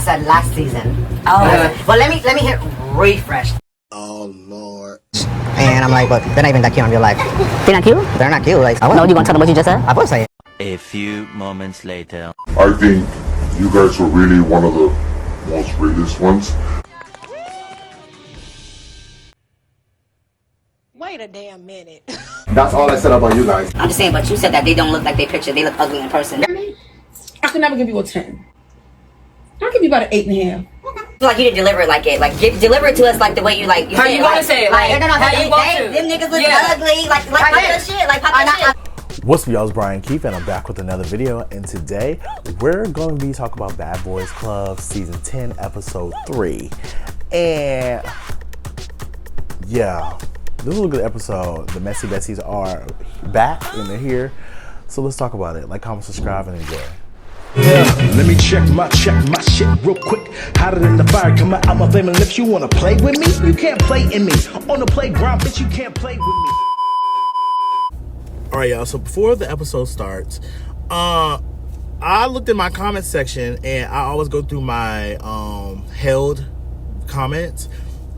said last season. Oh. Well, let me hit refresh. Oh Lord. And I'm like, but they're not even that cute in real life. They're not cute? They're not cute. Like, No, you gonna tell them what you just said? I would say it. A few moments later. I think you guys were really one of the most realest ones. Wait a damn minute. That's all I said about you guys. I'm just saying, but you said that they don't look like they picture. They look ugly in person. I could never give you a 10. I'll give you about an 8.5. Like you didn't deliver it like it. Like deliver it to us like the way you like. How you gonna say it? Like, no, how you going to? them niggas look ugly. Like pop that shit. Like pop that shit. What's up, y'all? It's Brian Keith, and I'm back with another video. And today, we're going to be talking about Bad Boys Club Season 10, Episode 3. And yeah, this was a good episode. The Messy Bessies are back and they're here. So let's talk about it. Like, comment, subscribe, and enjoy. Yeah, let me check my shit real quick. Hotter than the fire coming out my flaming lips. You wanna play with me? You can't play in me. On the playground, bitch, you can't play with me. Alright, y'all, so before the episode starts, I looked in my comment section, and I always go through my held comments,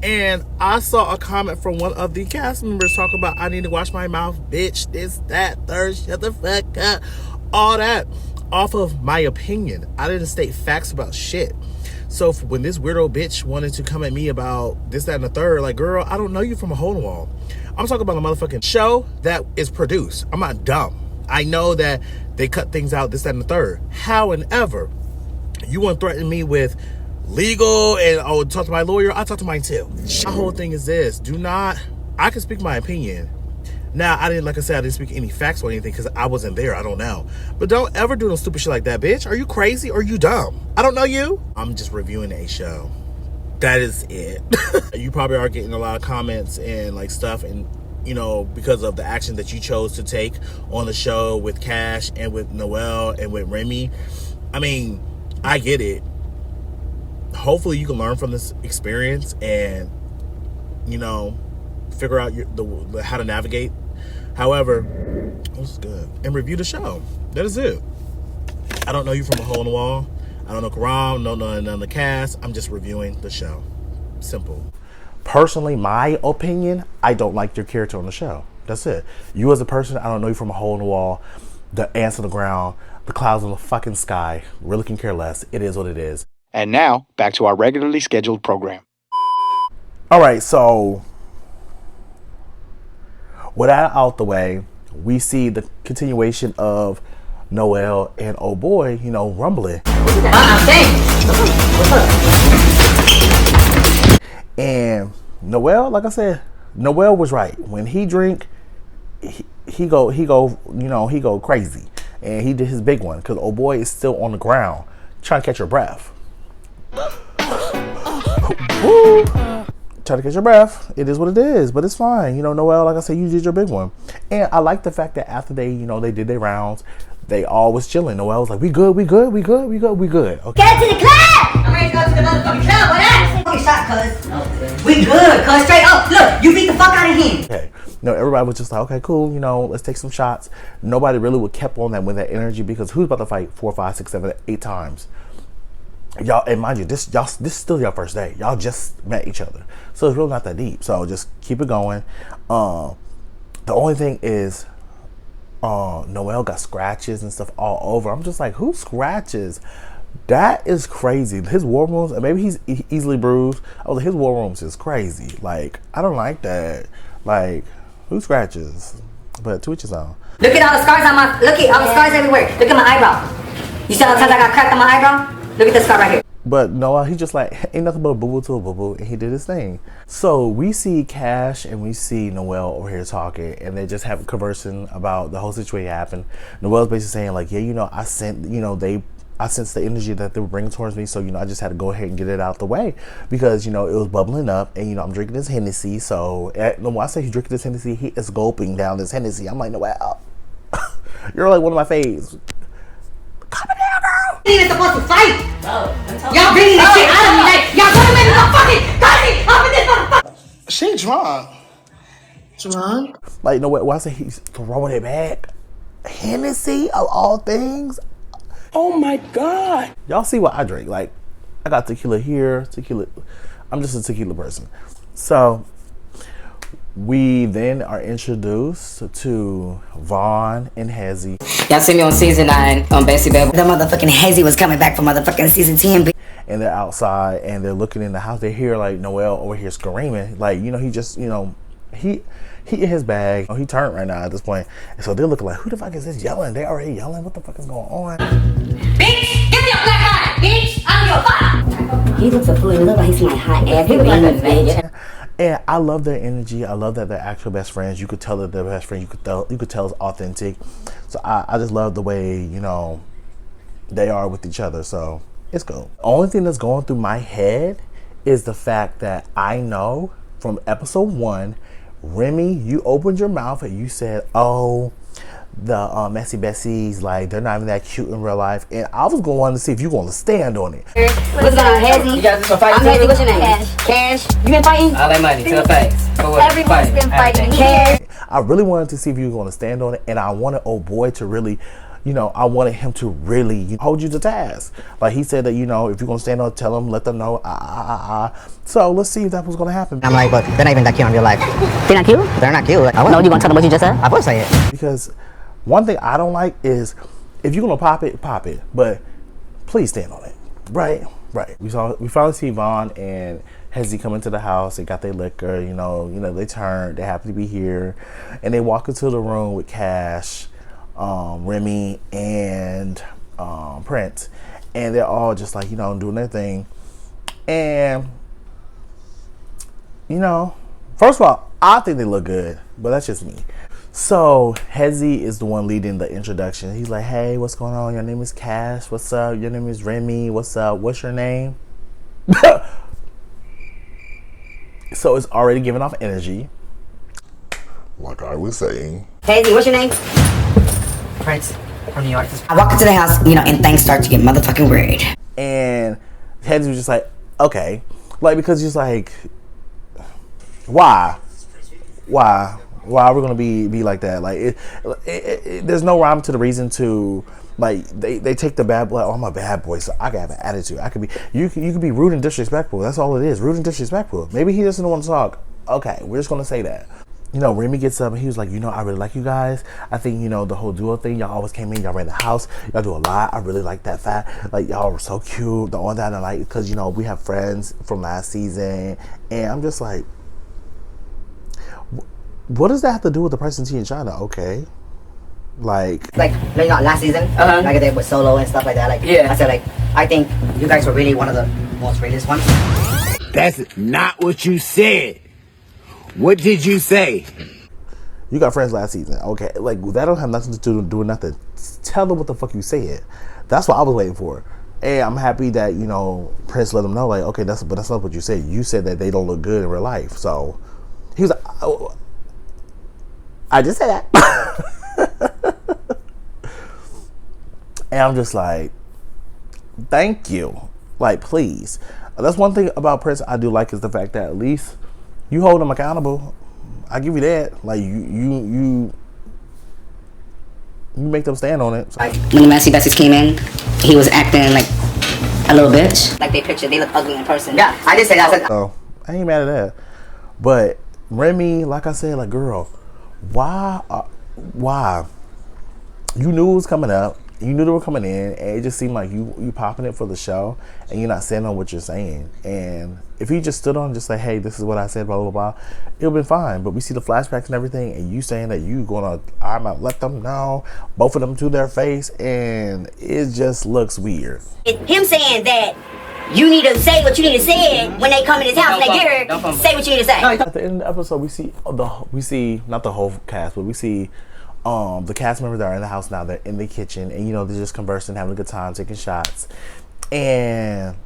and I saw a comment from one of the cast members talking about, I need to wash my mouth, bitch, this, that, third, shut the fuck up, all that, off of my opinion. I didn't state facts about shit. So when this weirdo bitch wanted to come at me about this, that, and the third, like, girl, I don't know you from a hole in the wall. I'm talking about a motherfucking show that is produced. I'm not dumb. I know that they cut things out, this, that, and the third. However, you want to threaten me with legal and, oh, talk to my lawyer, I'll talk to mine too. My whole thing is this. I can speak my opinion. Now, I didn't speak any facts or anything because I wasn't there. I don't know. But don't ever do no stupid shit like that, bitch. Are you crazy or are you dumb? I don't know you. I'm just reviewing a show. That is it. You probably are getting a lot of comments and like stuff, and you know, because of the action that you chose to take on the show with Cash and with Noel and with Remy. I mean, I get it. Hopefully you can learn from this experience and, you know, figure out how to navigate. However, this is good. And review the show. That is it. I don't know you from a hole in the wall. I don't know Karam, none of the cast. I'm just reviewing the show. Simple. Personally, my opinion, I don't like your character on the show. That's it. You as a person, I don't know you from a hole in the wall, the ants on the ground, the clouds in the fucking sky. Really can care less. It is what it is. And now, back to our regularly scheduled program. All right, so with that out the way, we see the continuation of Noel and oh boy, you know, rumbling. And Noel, like I said, Noel was right. When he drink, he go crazy. And he did his big one because oh boy is still on the ground trying to catch her breath. Woo. Try to catch your breath. It is what it is, but it's fine. You know, Noel, like I said, you did your big one. And I like the fact that after they, you know, they did their rounds, they all was chilling. Noel was like, we good. Okay. Get to the club! I'm ready to go to the motherfucking club. What up? Fucking shot, cuz. We good, cuz. Straight up. Look, you beat the fuck out of him. Okay. No, everybody was just like, okay, cool. You know, let's take some shots. Nobody really would kept on that with that energy because who's about to fight 4, 5, 6, 7, 8 times? Y'all, and mind you, this is still your first day. Y'all just met each other, so it's really not that deep. So just keep it going. The only thing is, Noel got scratches and stuff all over. I'm just like, who scratches? That is crazy. His war wounds, and maybe he's easily bruised. I was like, his war wounds is crazy. Like, I don't like that. Like, who scratches? But to each his own. Look at all the scars on my. Look at all the scars everywhere. Look at my eyebrow. You see how times I got cracked on my eyebrow? Look at this scar right here. But Noel, he just like, ain't nothing but a boo-boo to a boo-boo, and he did his thing. So we see Cash and we see Noel over here talking, and they just have conversing about the whole situation happened. Noel's basically saying like, yeah, you know, I sensed the energy that they were bringing towards me, so, you know, I just had to go ahead and get it out the way because, you know, it was bubbling up, and, you know, I'm drinking this Hennessy. So when I say he's drinking this Hennessy, he is gulping down this Hennessy. I'm like, Noel, you're like one of my faves. Calm it down, girl. He ain't supposed to fight. Y'all bringing this shit out of me. Like, y'all gonna make me fucking crazy off of this motherfucker. She drunk. Drunk? Like, Noel, when I say he's throwing it back, Hennessy of all things. Oh my God. Y'all see what I drink. Like, I got tequila here, tequila. I'm just a tequila person. So we then are introduced to Vaughn and Hezzy. Y'all see me on season 9 on Bessie Bell. The motherfucking Hezzy was coming back for motherfucking season 10. And they're outside and they're looking in the house. They hear like Noel over here screaming. Like, you know, he just, you know, he in his bag. He turned right now at this point. And so they're looking like, who the fuck is this yelling? They already yelling. What the fuck is going on? Bitch, give me your black eye, bitch. I don't give a fuck. He looks a fool. He looks like he's my hot ass. He looks like a bitch. And I love their energy. I love that they're actual best friends. You could tell that they're best friends. You could tell it's authentic. So I just love the way, you know, they are with each other. So it's cool. The only thing that's going through my head is the fact that I know from episode 1, Remy, you opened your mouth and you said, oh, the messy Bessies, like, they're not even that cute in real life. And I was going to see if you're going to stand on it. What's going on, Hezzy? You guys been fighting? I'm Hezzy. What's your name? Cash. You been fighting? All that money to the face. Everyone's been fighting. Cash. I really wanted to see if you were going to stand on it. And I wanted old boy to really, you know, I wanted him to really hold you to task. Like he said that, you know, if you're going to stand on it, tell them, let them know, So let's see if that was going to happen. I'm like, but they're not even that cute in real life. They're not cute? They're not cute. Like, No, you gonna tell them what you just said? I would say it. Because one thing I don't like is if you're gonna pop it, but please stand on it. Right. We finally see Vaughn and Hezzy come into the house. They got their liquor, you know, they turned, they happen to be here, and they walk into the room with Cash, Remy, and Prince, and they're all just like, you know, doing their thing. And you know, first of all, I think they look good, but that's just me. So Hezzy is the one leading the introduction. He's like, hey, what's going on? Your name is Cash. What's up? Your name is Remy. What's up? What's your name? So it's already giving off energy. Like I was saying. Hezzy, what's your name? Prince from New York. I walk into the house, you know, and things start to get motherfucking weird. And Hezzy was just like, okay. Like, because he's like, why are we gonna be like that? Like, there's no rhyme to the reason to, like, they take the bad boy. Oh, I'm a bad boy, so I can have an attitude. I could be, you could be rude and disrespectful. That's all it is, rude and disrespectful. Maybe he doesn't want to talk. Okay, we're just gonna say that. You know, Remy gets up and he was like, you know, I really like you guys. I think, you know, the whole duo thing, y'all always came in, y'all ran the house, y'all do a lot. I really like that fact. Like, y'all were so cute. The only that I like, because, you know, we have friends from last season, and I'm just like, what does that have to do with the price of tea in China? Okay. Like, you know, last season, like I did with Solo and stuff like that. Like, yeah. I said, like, I think you guys were really one of the most realest ones. That's not what you said. What did you say? You got friends last season. Okay. Like, that don't have nothing to do with nothing. Tell them what the fuck you said. That's what I was waiting for. And I'm happy that, you know, Prince let them know, like, okay, that's not what you said. You said that they don't look good in real life. So he was like, oh, I just said that. And I'm just like, thank you. Like, please. That's one thing about Prince I do like, is the fact that at least you hold him accountable. I give you that. Like, you make them stand on it. So. When the Messy Bessies came in, he was acting like a little bitch. Like they pictured, they look ugly in person. Yeah, I did say that. So I ain't mad at that. But Remy, like I said, like, girl, why? You knew it was coming up. You knew they were coming in, and it just seemed like you popping it for the show, and you're not standing on what you're saying. And if he just stood on and just say, hey, this is what I said, blah, blah, blah, it would have been fine. But we see the flashbacks and everything, and you saying that you going to, I'm going to let them know, both of them to their face, and it just looks weird. Him saying that you need to say what you need to say when they come in his house and they get her, say what you need to say. At the end of the episode, we see not the whole cast, but we see the cast members that are in the house now. They're in the kitchen, and, you know, they're just conversing, having a good time, taking shots. And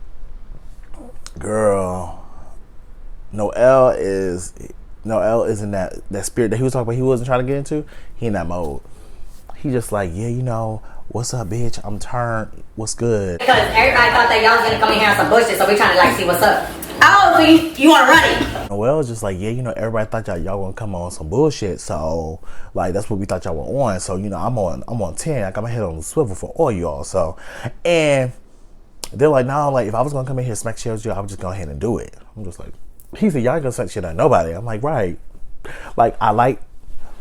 girl, Noel is in that spirit that he was talking about. He wasn't trying to get into. He in that mode. He just like, yeah, you know, what's up, bitch? I'm turned. What's good? Because everybody thought that y'all was gonna come in here on some bullshit, so we trying to like see what's up. Oh, so you want to run it? Noel is just like, yeah, you know, everybody thought y'all gonna come on some bullshit, so like that's what we thought y'all were on. So, you know, I'm on 10. I got my head on the swivel for all y'all. So, and They're like, no, like if I was gonna come in here and smack shit with you, I would just go ahead and do it. I'm just like, he said, y'all ain't gonna smack shit at nobody. I'm like, right. Like I like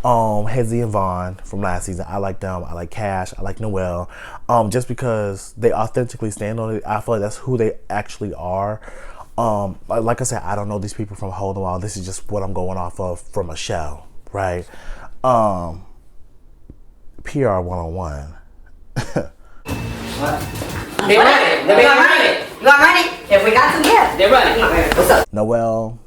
Hezzy and Vaughn from last season. I like them. I like Cash. I like Noel. Just because they authentically stand on it. I feel like that's who they actually are. Like I said, I don't know these people from a whole while. This is just what I'm going off of from a show, right? PR 101. What? They running. They gonna run it. You gonna run it? If we got to, yeah. They're running. What's up? Noel,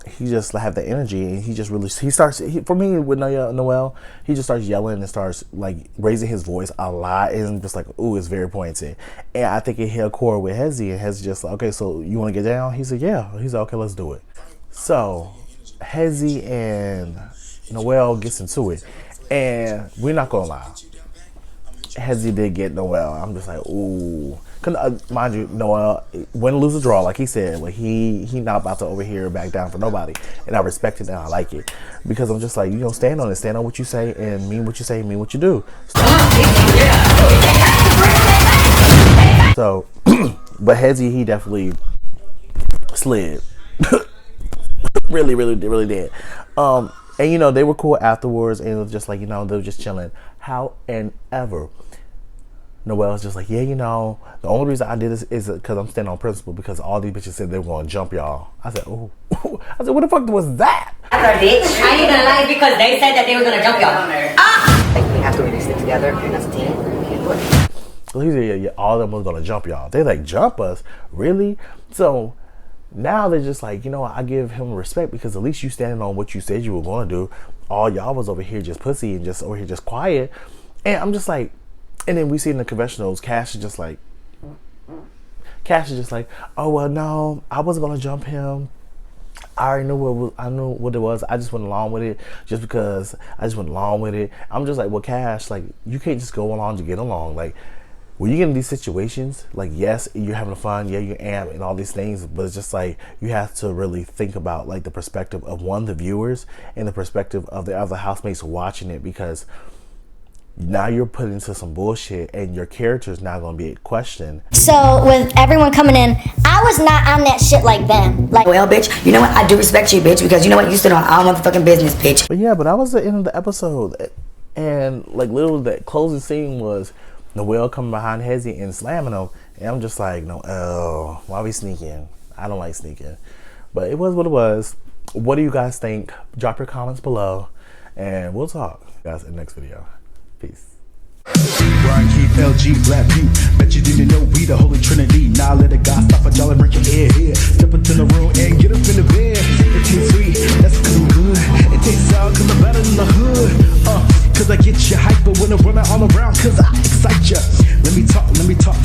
he just have the energy, and he just really for me with Noel, he just starts yelling and starts like raising his voice a lot, and just like, ooh, it's very pointed. And I think it hit a chord with Hezzy, and Hezzy just like, okay, so you want to get down? He said, yeah. He's like, okay, let's do it. So Hezzy and Noel gets into it, and we're not gonna lie, Hezzy did get Noel. I'm just like, ooh. Cause mind you, Noel win, lose, or draw, like he said, like he not about to over here back down for nobody, and I respect it and I like it, because I'm just like, you know, stand on it, stand on what you say, and mean what you say, mean what you do. So, but Hezzy, he definitely slid, really did. And you know, they were cool afterwards, and it was just like, you know, they were just chilling. However, Noel's just like, yeah, you know, the only reason I did this is because I'm standing on principle, because all these bitches said they were going to jump y'all. I said, oh. I said, what the fuck was that? Bitch, I ain't gonna lie, because they said that they were gonna jump y'all. Like, we have to really stick together, and as a team, we can't do it. So he said, yeah, all of them was going to jump y'all. They like, jump us? Really? So now they're just like, you know what, I give him respect, because at least you standing on what you said you were going to do. All y'all was over here just pussy and just over here just quiet. And I'm just like, and then we see in the confessionals, Cash is just like, oh, well, no, I wasn't going to jump him. I already knew what it was. I just went along with it just because I just went along with it. I'm just like, well, Cash, like, you can't just go along to get along. Like, when you get in these situations, like, yes, you're having fun, yeah, you're amped and all these things, but it's just like, you have to really think about, like, the perspective of, one, the viewers, and the perspective of the other housemates watching it, because now you're put into some bullshit, and your character's now gonna be questioned. So with everyone coming in, I was not on that shit like them. Like, well, bitch, you know what? I do respect you, bitch, because you know what? You stood on our motherfucking business, bitch. But yeah, but that was the end of the episode, and like literally that closing scene was Noel coming behind Hezzy and slamming him, and I'm just like, Noel, why are we sneaking? I don't like sneaking, but it was what it was. What do you guys think? Drop your comments below, and we'll talk, guys, in the next video. Peace. Brian Keith, LG, Black Butte. Bet you didn't know we the Holy Trinity. Now let a God stop a y'all and break your head here. Step into the room and get up in the bed. It tastes sweet, that's cause I'm good. It tastes sour cause I'm better than the hood. Cause I get you hyper when I'm running all around, cause I excite ya. Let me talk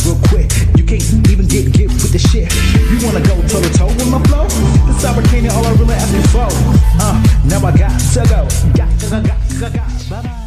real quick. You can't even get with the shit. You wanna go toe to toe with my flow? This American all I really asking for. Now I got to go. Got. Bye bye.